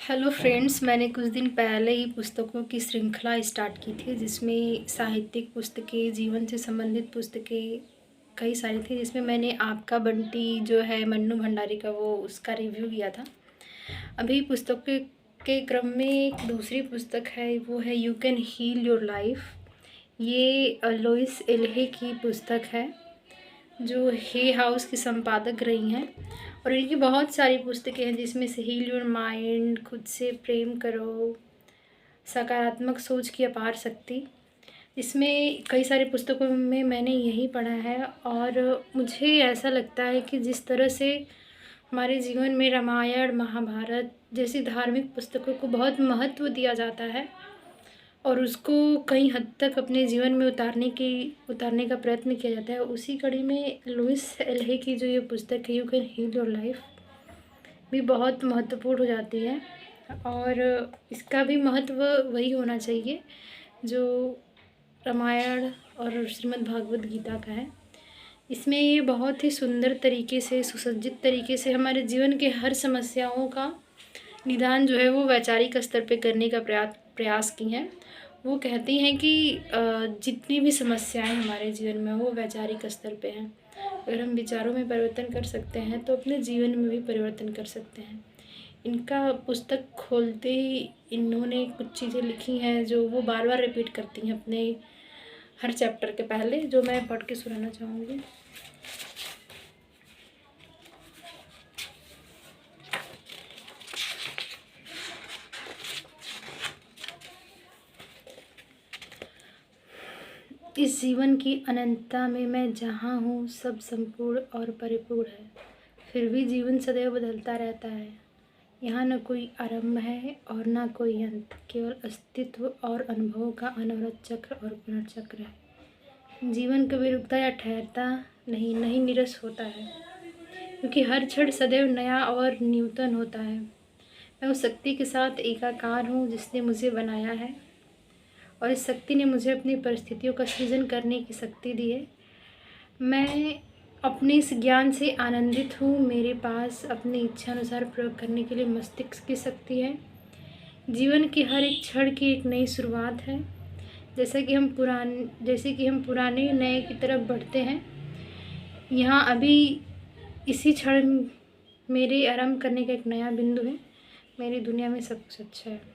Hello friends, मैंने कुछ दिन पहले ही पुस्तकों की श्रृंखला स्टार्ट की थी जिसमें साहित्यिक पुस्तकें, जीवन से संबंधित पुस्तकें कई सारी थी, जिसमें मैंने आपका बंटी जो है मन्नू भंडारी का वो उसका रिव्यू किया था। अभी पुस्तकों के क्रम में एक दूसरी पुस्तक है, वो है you can heal your life. ये लोइस एल्हे की पुस्तक है जो हे हाउस की संपादक रही हैं, और इनकी बहुत सारी पुस्तकें हैं जिसमें से हील योर माइंड, खुद से प्रेम करो, सकारात्मक सोच की अपार शक्ति। इसमें कई सारी पुस्तकों में मैंने यही पढ़ा है, और मुझे ऐसा लगता है कि जिस तरह से हमारे जीवन में रामायण, महाभारत जैसी धार्मिक पुस्तकों को बहुत महत्व दिया जाता है और उसको कई हद तक अपने जीवन में उतारने का प्रयत्न किया जाता है, उसी कड़ी में लुइस एल्हे की जो ये पुस्तक है you can heal your life भी बहुत महत्वपूर्ण हो जाती है। और इसका भी महत्व वही होना चाहिए जो रामायण और श्रीमद् भागवत गीता का है। इसमें ये बहुत ही सुंदर तरीके से, सुसज्जित तरीके से हमारे जीवन के हर समस्याओं का निदान जो है वो वैचारिक स्तर पे करने का प्रयास की हैं। वो कहती हैं कि जितनी भी समस्याएं हमारे जीवन में वो वैचारिक स्तर पे हैं। अगर हम विचारों में परिवर्तन कर सकते हैं तो अपने जीवन में भी परिवर्तन कर सकते हैं। इनका पुस्तक खोलते ही इन्होंने कुछ चीज़ें लिखी हैं जो वो बार बार रिपीट करती हैं अपने हर चैप्टर के पहले, जो मैं पढ़ के सुनाना चाहूँगी। इस जीवन की अनंतता में मैं जहाँ हूँ सब संपूर्ण और परिपूर्ण है, फिर भी जीवन सदैव बदलता रहता है। यहाँ न कोई आरंभ है और न कोई अंत, केवल अस्तित्व और अनुभवों का अनवरत चक्र और पुनर्चक्र है। जीवन कभी रुकता या ठहरता नहीं निरस होता है, क्योंकि हर क्षण सदैव नया और न्यूनतम होता है। मैं उस शक्ति के साथ एकाकार हूँ जिसने मुझे बनाया है, और इस शक्ति ने मुझे अपनी परिस्थितियों का सृजन करने की शक्ति दी है। मैं अपने इस ज्ञान से आनंदित हूँ। मेरे पास अपनी इच्छा अनुसार प्रयोग करने के लिए मस्तिष्क की शक्ति है। जीवन की हर एक क्षण की एक नई शुरुआत है। जैसे कि हम पुराने नए की तरफ बढ़ते हैं, यहाँ अभी इसी क्षण मेरे आरंभ करने का एक नया बिंदु है। मेरी दुनिया में सब कुछ अच्छा है।